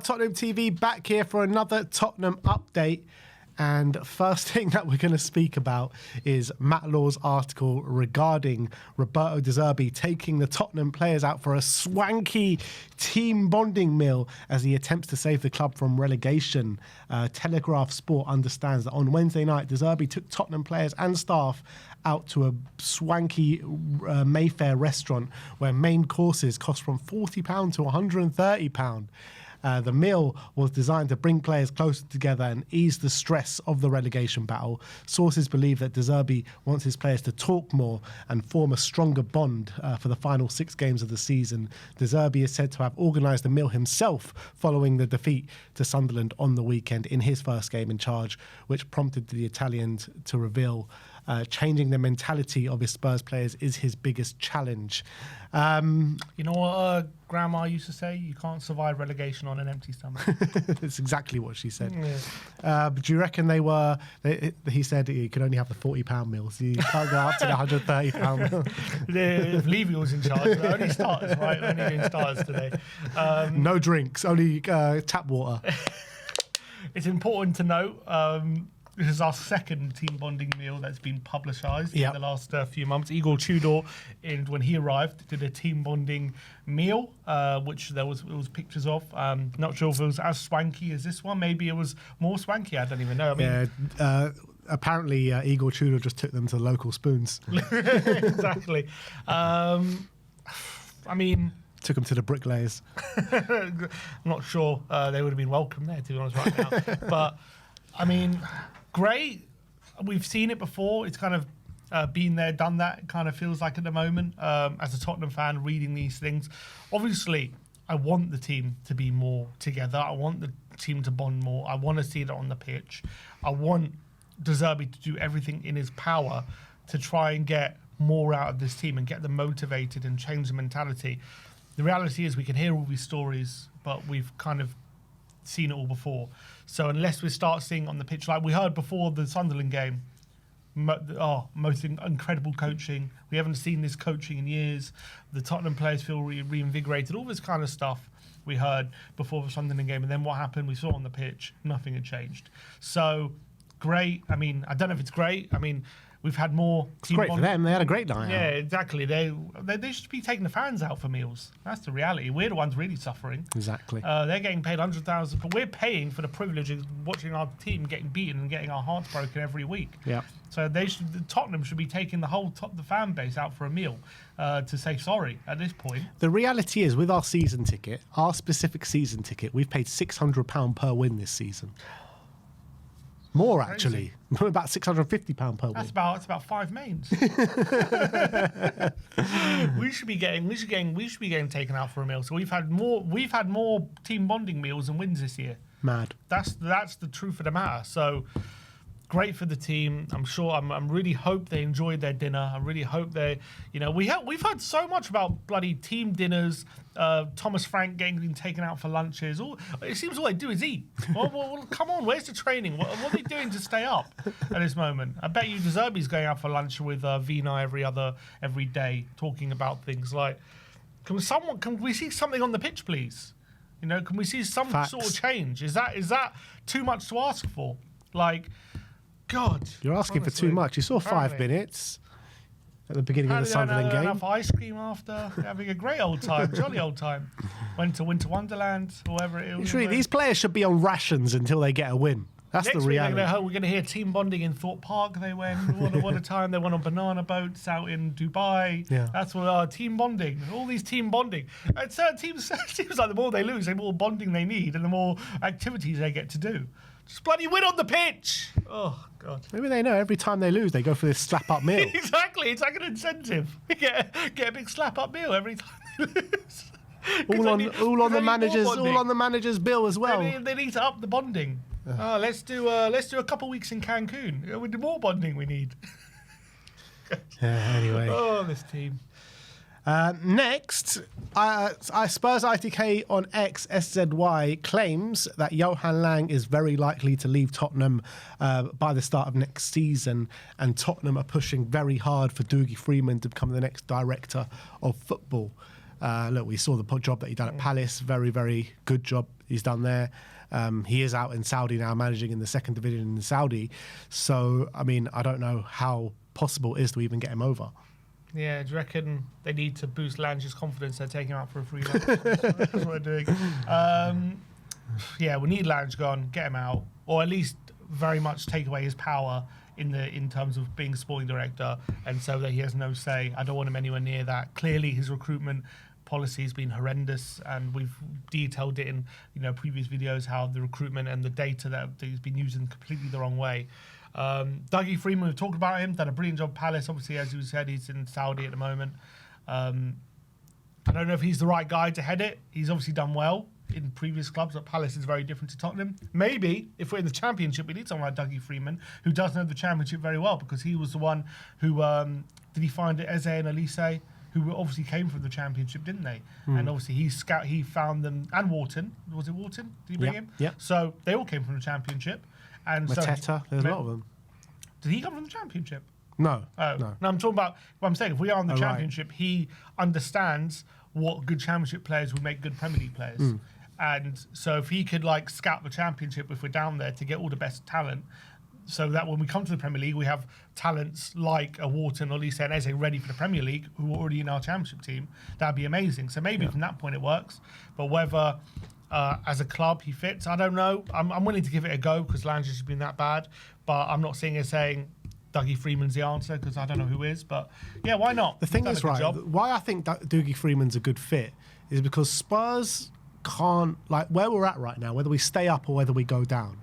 Tottenham TV back here for another Tottenham update. And first thing that we're going to speak about is Matt Law's article regarding Roberto De Zerbi taking the Tottenham players out for a swanky team bonding meal as he attempts to save the club from relegation. Telegraph Sport understands that on Wednesday night, De Zerbi took Tottenham players and staff out to a swanky Mayfair restaurant where main courses cost from £40 to £130. The meal was designed to bring players closer together and ease the stress of the relegation battle. Sources believe that De Zerbi wants his players to talk more and form a stronger bond for the final 6 games of the season. De Zerbi is said to have organised the meal himself following the defeat to Sunderland on the weekend in his first game in charge, which prompted the Italians to reveal changing the mentality of his Spurs players is his biggest challenge. You know what Grandma used to say? You can't survive relegation on an empty stomach. That's exactly what she said. Yeah. But do you reckon he said he could only have the £40 meals? You can't go up to the £130 meal. If Levy was in charge, only starters, right? Only doing starters today. No drinks, only tap water. It's important to note, this is our second team bonding meal that's been publicised in the last few months. Igor Tudor, when he arrived, did a team bonding meal, which there was pictures of. Not sure if it was as swanky as this one. Maybe it was more swanky. I don't even know. I mean, apparently, Igor Tudor just took them to the local spoons. Exactly. I mean, took them to the bricklayers. I'm not sure they would have been welcome there, to be honest, right now. But I mean, great. We've seen it before. It's kind of been there, done that. It kind of feels like at the moment, as a Tottenham fan, reading these things. Obviously, I want the team to be more together. I want the team to bond more. I want to see it on the pitch. I want De Zerbi to do everything in his power to try and get more out of this team and get them motivated and change the mentality. The reality is we can hear all these stories, but we've kind of seen it all before. So unless we start seeing on the pitch, like we heard before the Sunderland game, most incredible coaching. We haven't seen this coaching in years. The Tottenham players feel reinvigorated. All this kind of stuff we heard before the Sunderland game. And then what happened? We saw on the pitch, nothing had changed. So great. I mean, I don't know if it's great. I mean, we've had more. It's great for them. They had a great night. Yeah, exactly. They should be taking the fans out for meals. That's the reality. We're the ones really suffering. Exactly. They're getting paid $100,000, but we're paying for the privilege of watching our team getting beaten and getting our hearts broken every week. Yeah. So Tottenham should be taking the fan base out for a meal to say sorry at this point. The reality is, with our season ticket, our specific season ticket, we've paid £600 per win this season. More actually, about £650 per win. That's about 5 mains. we should be getting taken out for a meal. So we've had more team bonding meals and wins this year. Mad. That's the truth of the matter. So great for the team. I'm sure. I'm really hope they enjoyed their dinner. I really hope they. We've heard so much about bloody team dinners. Thomas Frank being taken out for lunches. It seems all they do is eat. Well, come on, where's the training? What are they doing to stay up at this moment? I bet you De Zerbi's going out for lunch with Vina every day, talking about things like, can we see something on the pitch, please? Can we see some sort of change? Is that too much to ask for? Like, God, you're asking for too much. You saw 5 minutes at the beginning of the Sunderland game. Enough ice cream after having a great old time, jolly old time. Went to Winter Wonderland, or whatever it was. These players should be on rations until they get a win. That's the reality. We're going to hear team bonding in Thorpe Park. They went. What a time. They went on banana boats out in Dubai. Yeah. That's what team bonding. All these team bonding. And certain teams, it seems like the more they lose, the more bonding they need and the more activities they get to do. Just bloody win on the pitch. Oh, God. Maybe they know every time they lose, they go for this slap-up meal. Exactly. It's like an incentive. Get a big slap-up meal every time they lose. all on the manager's bill as well. They need to up the bonding. Let's do a couple weeks in Cancun. With the more bonding we need. Anyway. Oh, this team. Next, Spurs ITK on X SZY claims that Johan Lange is very likely to leave Tottenham by the start of next season, and Tottenham are pushing very hard for Dougie Freeman to become the next director of football. Look, we saw the job that he done at Palace. Very, very good job he's done there. He is out in Saudi now, managing in the second division in Saudi. So, I mean, I don't know how possible it is to even get him over. Yeah, do you reckon they need to boost Lange's confidence? They're taking him out for a free match. That's what they're doing. Yeah, we need Lange gone, get him out, or at least very much take away his power in terms of being sporting director, and so that he has no say. I don't want him anywhere near that. Clearly, his recruitment policy has been horrendous, and we've detailed it in previous videos how the recruitment and the data that he's been using completely the wrong way. Dougie Freeman, we've talked about him, done a brilliant job at Palace. Obviously, as you said, he's in Saudi at the moment. I don't know if he's the right guy to head it. He's obviously done well in previous clubs, but Palace is very different to Tottenham. Maybe if we're in the Championship, we need someone like Dougie Freeman, who does know the Championship very well, because he was the one who did he find Eze and Elise, who obviously came from the Championship, didn't they? And obviously he found them, and Wharton. Was it Wharton? Did he bring him? Yeah. So they all came from the Championship. And Mateta, there's a lot of them. Did he come from the Championship? No. Oh, no. I'm talking about what I'm saying. If we are in the Championship, he understands what good Championship players will make good Premier League players. And so if he could scout the Championship, if we're down there, to get all the best talent, so that when we come to the Premier League, we have talents like a Wharton or Lisa and Eze ready for the Premier League, who are already in our Championship team, that'd be amazing. So maybe from that point it works. But whether as a club he fits, I don't know. I'm willing to give it a go, because Lange has been that bad. But I'm not saying Dougie Freeman's the answer, because I don't know who is. But yeah, why not? The thing is, why I think Dougie Freeman's a good fit is because Spurs can't, where we're at right now, whether we stay up or whether we go down,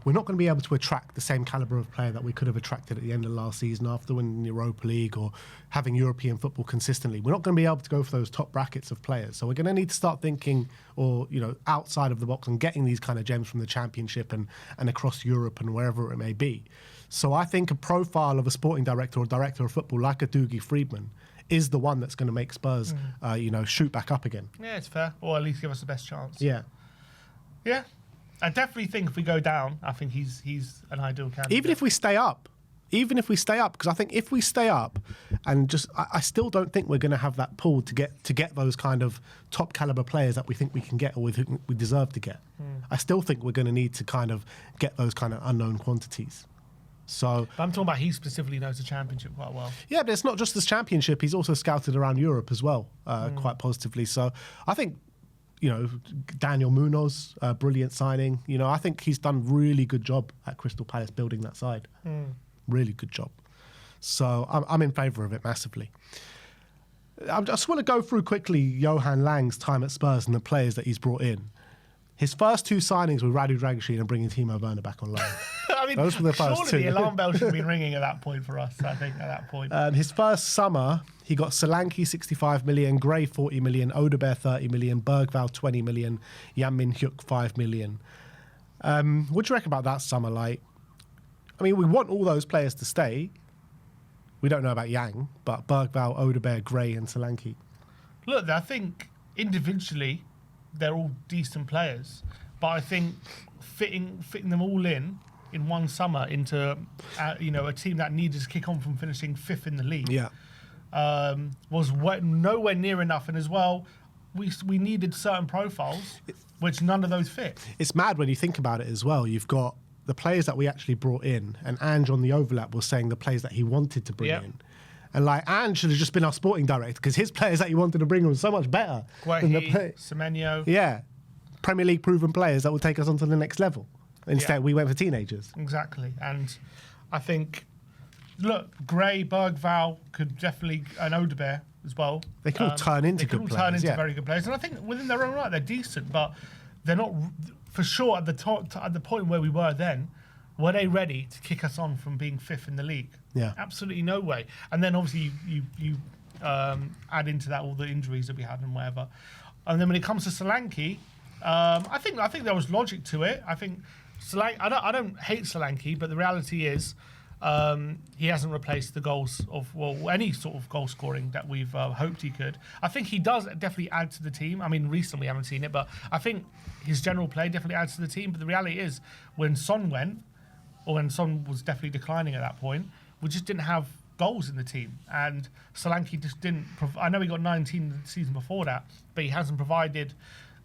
we're not going to be able to attract the same calibre of player that we could have attracted at the end of last season after winning the Europa League or having European football consistently. We're not going to be able to go for those top brackets of players. So we're going to need to start thinking, or outside of the box, and getting these kind of gems from the Championship and across Europe and wherever it may be. So I think a profile of a sporting director or director of football like a Dougie Freedman is the one that's going to make Spurs, shoot back up again. Yeah, it's fair, or at least give us the best chance. Yeah. I definitely think if we go down, I think he's an ideal candidate. Even if we stay up, because I think if we stay up, and I still don't think we're going to have that pool to get those kind of top caliber players that we think we can get, or we think we deserve to get. I still think we're going to need to kind of get those kind of unknown quantities. So but I'm talking about he specifically knows the Championship quite well. Yeah, but it's not just this Championship. He's also scouted around Europe as well, quite positively. So I think, Daniel Munoz, brilliant signing. I think he's done really good job at Crystal Palace building that side. Really good job. So I'm in favour of it massively. I just want to go through quickly Johan Lange's time at Spurs and the players that he's brought in. His first two signings were Radu Dragic and bringing Timo Werner back on loan. I mean, those were the first two. Surely the alarm bell should have been ringing at that point for us, I think, at that point. His first summer, he got Solanke 65 million, Gray 40 million, Odebear 30 million, Bergvall 20 million, Jan Min-hyuk 5 million. What do you reckon about that summer? We want all those players to stay. We don't know about Yang, but Bergvall, Odebear, Gray and Solanke. Look, I think individually they're all decent players, but I think fitting them all in one summer into a team that needed to kick on from finishing 5th in the league was nowhere near enough. And as well, we needed certain profiles which none of those fit. It's mad when you think about it as well. You've got the players that we actually brought in, and Ange on the overlap was saying the players that he wanted to bring in. And Ange should have just been our sporting director, because his players that he wanted to bring in were so much better than the Semenyo. Yeah. Premier League proven players that will take us on to the next level. Instead, we went for teenagers. Exactly. And I think, Gray, Bergvall could definitely, and Odebear as well. They could all turn into good players. They could all turn into very good players. And I think within their own right, they're decent, but they're not, for sure, at the point where we were then, were they ready to kick us on from being 5th in the league? Yeah. Absolutely no way. And then obviously you add into that all the injuries that we had and whatever. And then when it comes to Solanke, I think there was logic to it. I think Solanke, I don't hate Solanke, but the reality is he hasn't replaced the goals of any sort of goal scoring that we've hoped he could. I think he does definitely add to the team. I mean, recently we haven't seen it, but I think his general play definitely adds to the team. But the reality is, when Son went, or when Son was definitely declining at that point, we just didn't have goals in the team, and Solanke just didn't. I know he got 19 the season before that, but he hasn't provided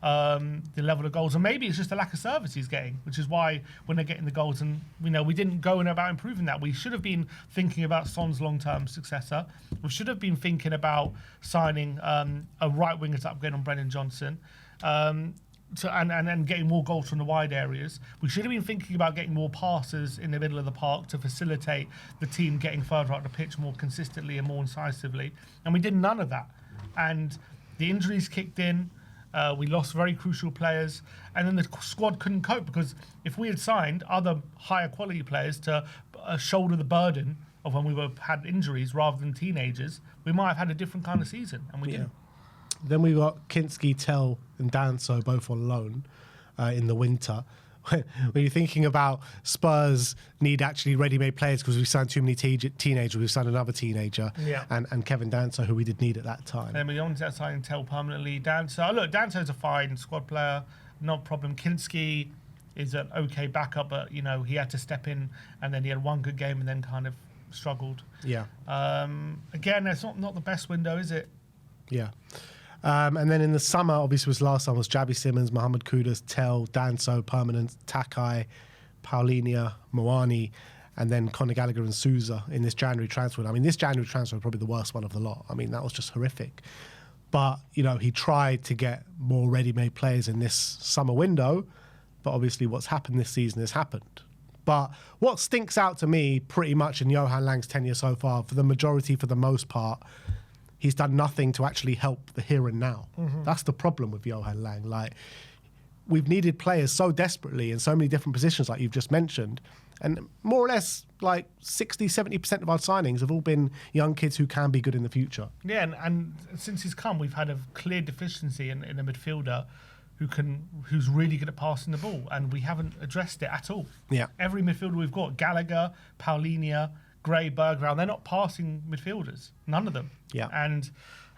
the level of goals, and maybe it's just a lack of service he's getting, which is why when they're getting the goals, and we didn't go in about improving that. We should have been thinking about Son's long-term successor. We should have been thinking about signing a right winger to upgrade on Brennan Johnson. And getting more goals from the wide areas. We should have been thinking about getting more passes in the middle of the park to facilitate the team getting further up the pitch more consistently and more incisively. And we did none of that. And the injuries kicked in. We lost very crucial players. And then the squad couldn't cope, because if we had signed other higher quality players to shoulder the burden of when we had injuries rather than teenagers, we might have had a different kind of season. And we didn't. Then we got Kinski, Tell, and Danso both on loan in the winter. When you're thinking about Spurs need actually ready-made players because we've signed too many teenagers, we've signed another teenager, and Kevin Danso, who we did need at that time. Then we on to signing Tell permanently. Danso's a fine squad player, no problem. Kinski is an okay backup, but he had to step in, and then he had one good game and then kind of struggled. Yeah. Again, it's not the best window, is it? Yeah. And then in the summer, obviously, last summer was Javi Simmons, Mohamed Kudus, Tell, Danso, permanent, Takai, Paulinia, Moani, and then Conor Gallagher and Souza in this January transfer. I mean, this January transfer was probably the worst one of the lot. I mean, that was just horrific. But, he tried to get more ready-made players in this summer window, but obviously what's happened this season has happened. But what stinks out to me pretty much in Johan Lange's tenure so far, for the most part, he's done nothing to actually help the here and now. Mm-hmm. That's the problem with Johan Lange. Like, we've needed players so desperately in so many different positions, like you've just mentioned. And more or less, like 60, 70% of our signings have all been young kids who can be good in the future. Yeah, and since he's come, we've had a clear deficiency in a midfielder who's really good at passing the ball, and we haven't addressed it at all. Yeah. Every midfielder we've got, Gallagher, Paulinia, Gray, Bergerac, they're not passing midfielders. None of them. Yeah. And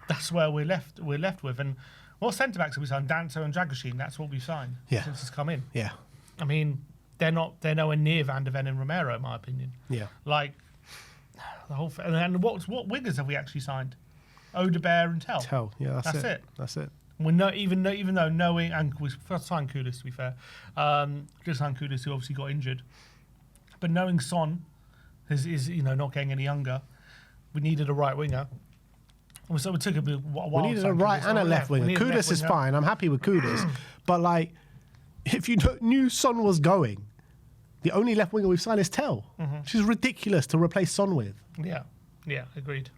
that's where we're left with. And what centre-backs have we signed? Danso and Dragoshin, that's what we've signed since he's come in. Yeah. I mean, they're nowhere near Van der Ven and Romero, in my opinion. Yeah. Like, the whole... And what wingers have we actually signed? Odebear and Tell. Tell, yeah, that's it. That's it. We're even though knowing... And we first signed Kudus, to be fair. Just signed Kudus, who obviously got injured. But knowing Son... is not getting any younger. We needed a right winger. So we took a while. We needed a right and a left winger. Kudus is fine. I'm happy with Kudus. But, like, if you knew Son was going, the only left winger we've signed is Tell, which is ridiculous to replace Son with. Yeah, agreed.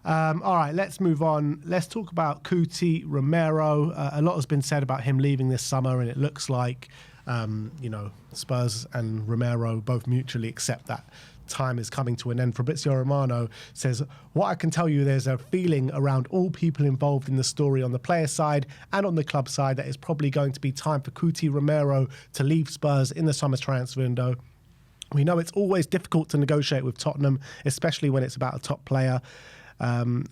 All right, let's move on. Let's talk about Cuti Romero. A lot has been said about him leaving this summer, and it looks like Spurs and Romero both mutually accept that time is coming to an end. Fabrizio Romano says, what I can tell you, there's a feeling around all people involved in the story on the player side and on the club side that it's probably going to be time for Cuti Romero to leave Spurs in the summer transfer window. We know it's always difficult to negotiate with Tottenham, especially when it's about a top player.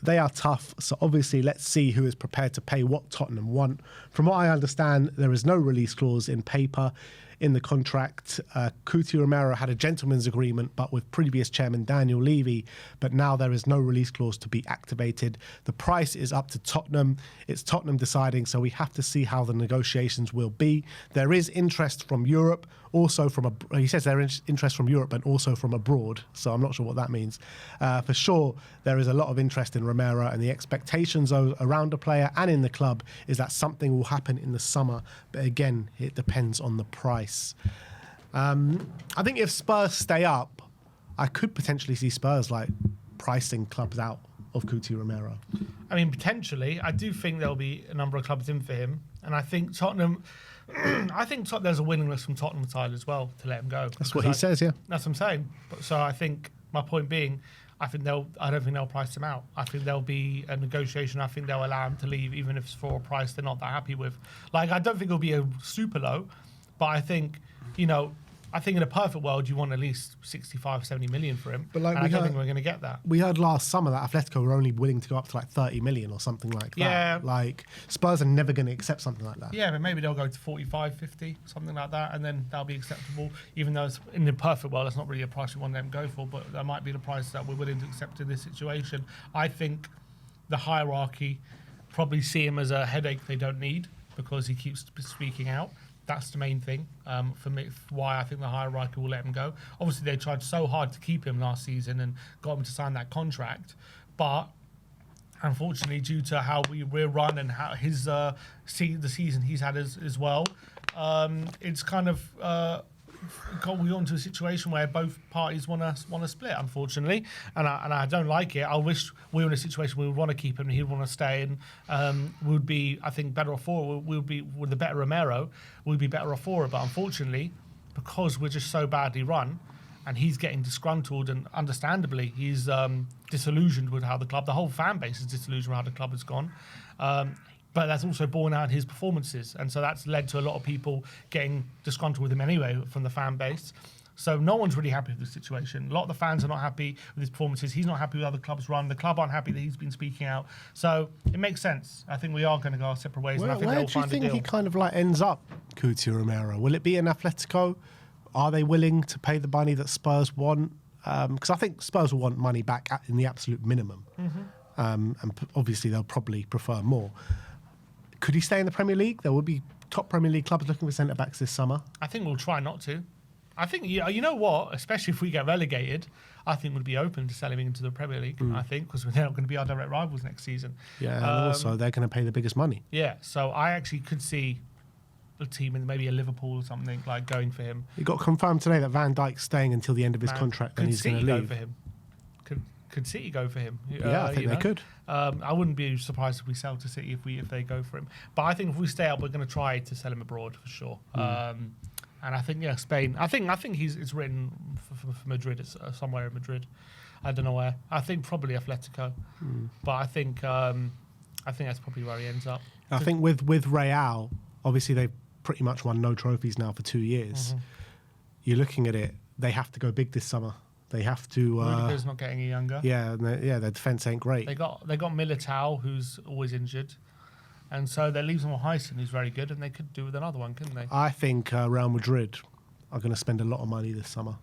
They are tough, so obviously let's see who is prepared to pay what Tottenham want. From what I understand, there is no release clause in paper in the contract. Cuti Romero had a gentleman's agreement, but with previous chairman Daniel Levy, but now there is no release clause to be activated. The price is up to Tottenham. It's Tottenham deciding, so we have to see how the negotiations will be. There is interest from Europe, also from he says there is interest from Europe and also from abroad, so I'm not sure what that means. For sure, there is a lot of interest in Romero, and the expectations around the player and in the club is that something will happen in the summer, but again, it depends on the price. I think if Spurs stay up, I could potentially see Spurs like pricing clubs out of Cuti Romero. I mean, potentially. I do think there'll be a number of clubs in for him, and I think Tottenham. There's a willingness from Tottenham side as well to let him go. That's what he says, yeah. That's what I'm saying. So I think my point being, I don't think they'll price him out. I think there'll be a negotiation. I think they'll allow him to leave, even if it's for a price they're not that happy with. Like, I don't think it'll be a super low, but I think, I think in a perfect world, you want at least 65, 70 million for him. But like and I don't think we're going to get that. We heard last summer that Atletico were only willing to go up to like 30 million or something like that. Yeah. Like Spurs are never going to accept something like that. Yeah, but maybe they'll go to 45, 50, something like that, and then that'll be acceptable. Even though it's, in the perfect world, that's not really a price we want them to go for, but that might be the price that we're willing to accept in this situation. I think the hierarchy probably see him as a headache they don't need because he keeps speaking out. That's the main thing for me, why I think the hierarchy will let him go. Obviously, they tried so hard to keep him last season and got him to sign that contract. But unfortunately, due to how we're run and how his the season he's had as well, it's kind of got we onto a situation where both parties want to split, unfortunately, and I don't like it. I wish we were in a situation where we would want to keep him and he'd want to stay, and we would be, I think, better off for it. We would be with the better Romero, we'd be better off for it. But unfortunately, because we're just so badly run, and he's getting disgruntled, and understandably, he's disillusioned with how the whole fan base is disillusioned with how the club has gone. But that's also borne out in his performances. And so that's led to a lot of people getting disgruntled with him anyway from the fan base. So no one's really happy with the situation. A lot of the fans are not happy with his performances. He's not happy with how the club's run. The club aren't happy that he's been speaking out. So it makes sense. I think we are going to go our separate ways. And I think Where they'll do you find think a deal. he kind of like ends up, Cristian Romero? Will it be in Atletico? Are they willing to pay the money that Spurs want? Because I think Spurs will want money back in the absolute minimum. And obviously they'll probably prefer more. Could he stay in the Premier League? There would be top Premier League clubs looking for centre-backs this summer. I think we'll try not to. I think, you know what, especially if we get relegated, I think we'd be open to selling him into the Premier League, I think, because they're not going to be our direct rivals next season. Yeah, and also they're going to pay the biggest money. Yeah, so I actually could see a team in maybe a Liverpool or something like going for him. It got confirmed today that Van Dijk's staying until the end of his contract and he's going to leave. Go for him. Could City go for him? Yeah, I think they could. I wouldn't be surprised if we sell to City if they go for him. But I think if we stay up, we're going to try to sell him abroad for sure. And I think Spain. I think it's written for Madrid. It's somewhere in Madrid. I don't know where. I think probably Atletico. But I think that's probably where he ends up. I think with Real, obviously they've pretty much won no trophies now for 2 years. You're looking at it. They have to go big this summer. They have to. Rudiger's not getting any younger. Yeah, their defense ain't great. They got Militao, who's always injured, and so they leave someone Heisen, who's very good, and they could do with another one, couldn't they? I think Real Madrid are going to spend a lot of money this summer,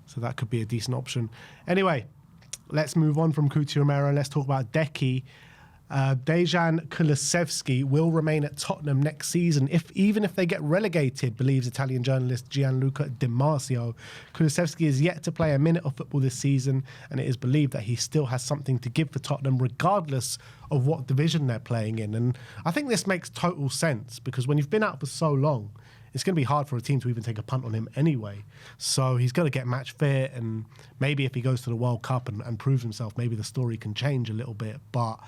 so that could be a decent option. Anyway, let's move on from Cristian Romero and let's talk about Deki. Dejan Kulusevski will remain at Tottenham next season, even if they get relegated, believes Italian journalist Gianluca Di Marzio. Kulusevski is yet to play a minute of football this season, and it is believed that he still has something to give for Tottenham, regardless of what division they're playing in. And I think this makes total sense, because when you've been out for so long, it's going to be hard for a team to even take a punt on him anyway. So he's got to get match fit, and maybe if he goes to the World Cup and proves himself, maybe the story can change a little bit. But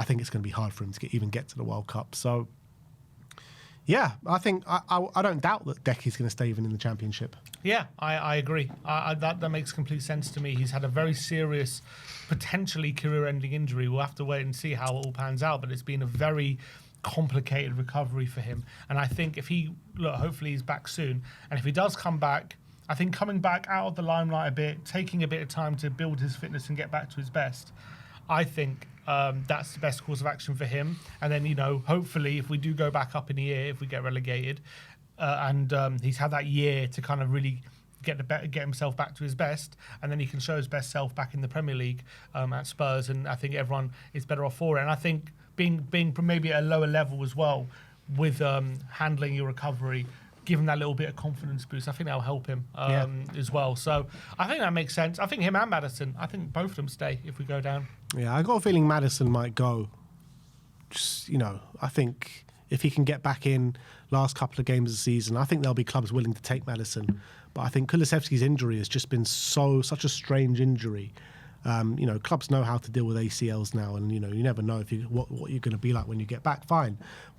I think it's going to be hard for him to even get to the World Cup. So, yeah, I think I don't doubt that Deki's going to stay even in the Championship. Yeah, I agree. That makes complete sense to me. He's had a very serious, potentially career-ending injury. We'll have to wait and see how it all pans out, but it's been a very complicated recovery for him. And I think hopefully he's back soon. And if he does come back, I think coming back out of the limelight a bit, taking a bit of time to build his fitness and get back to his best, I think that's the best course of action for him. And then, hopefully, if we do go back up in the year, if we get relegated, and he's had that year to kind of really get himself back to his best, and then he can show his best self back in the Premier League at Spurs. And I think everyone is better off for it. And I think being maybe at a lower level as well with handling your recovery, give him that little bit of confidence boost. I think that'll help him as well. So I think that makes sense. I think him and Maddison, I think both of them stay if we go down. Yeah, I got a feeling Maddison might go. Just, I think if he can get back in last couple of games of the season, I think there'll be clubs willing to take Maddison. But I think Kulusevski's injury has just been such a strange injury. Clubs know how to deal with ACLs now, and you never know what you're going to be like when you get back. Fine,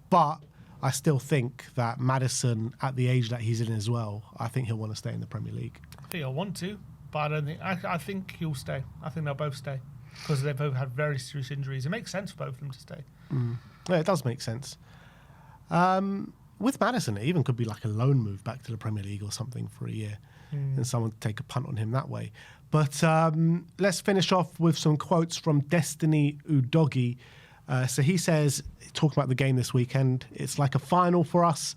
but I still think that Maddison, at the age that he's in as well, I think he'll want to stay in the Premier League. I think he'll want to, but I don't think. I think he'll stay. I think they'll both stay because they've both had very serious injuries. It makes sense for both of them to stay. Yeah, it does make sense. with Maddison, it even could be like a loan move back to the Premier League or something for a year, and someone take a punt on him that way. But let's finish off with some quotes from Destiny Udogi. So he says, talking about the game this weekend, it's like a final for us.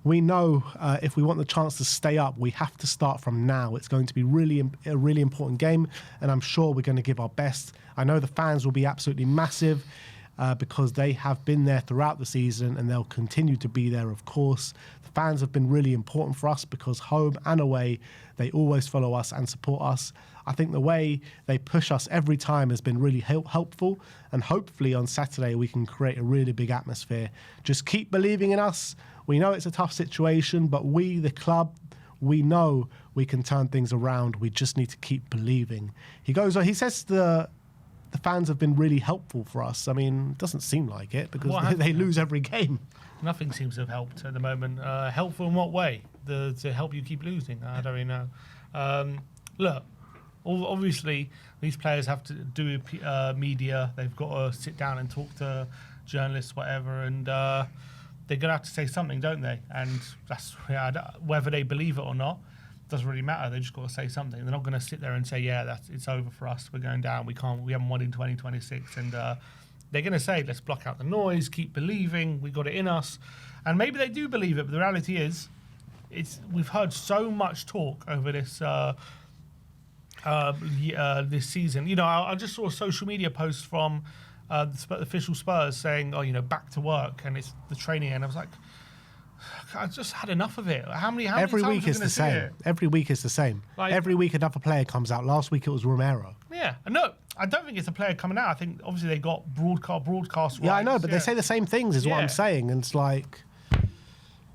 We know if we want the chance to stay up, we have to start from now. It's going to be a really important game, and I'm sure we're going to give our best. I know the fans will be absolutely massive because they have been there throughout the season, and they'll continue to be there, of course. The fans have been really important for us because home and away, they always follow us and support us. I think the way they push us every time has been really helpful, and hopefully on Saturday we can create a really big atmosphere. Just keep believing in us. We know it's a tough situation, but we, the club, we know we can turn things around. We just need to keep believing. He goes on, he says the fans have been really helpful for us. I mean, it doesn't seem like it because they lose every game. Nothing seems to have helped at the moment. Helpful in what way? To help you keep losing? I don't really know. Look, obviously these players have to do media. They've got to sit down and talk to journalists, whatever, and they're going to have to say something, don't they? And that's whether they believe it or not doesn't really matter. They just got to say something. They're not going to sit there and say, "Yeah, it's over for us. We're going down. We haven't won in 2026." And they're going to say, "Let's block out the noise. Keep believing. We got it in us." And maybe they do believe it, but the reality is, we've heard so much talk over this this season. You know, I just saw a social media post from the official Spurs saying, "Oh, you know, back to work," and it's the training. And I was like, I just had enough of it. How many Every times week is the same. Every week is the same. Like, every week another player comes out. Last week it was Romero. Yeah, no, I don't think it's a player coming out. I think obviously they got broadcast rights. Yeah, I know, but they say the same things is what I'm saying, and it's like,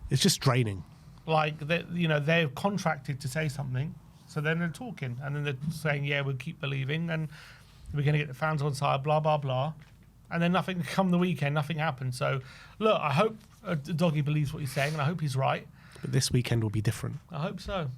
it's just draining. Like, they're contracted to say something, so then they're talking, and then they're saying, "Yeah, we'll keep believing, and we're going to get the fans on side, blah, blah, blah." And then nothing, come the weekend, nothing happened. So, look, I hope Doggy believes what he's saying, and I hope he's right. But this weekend will be different. I hope so.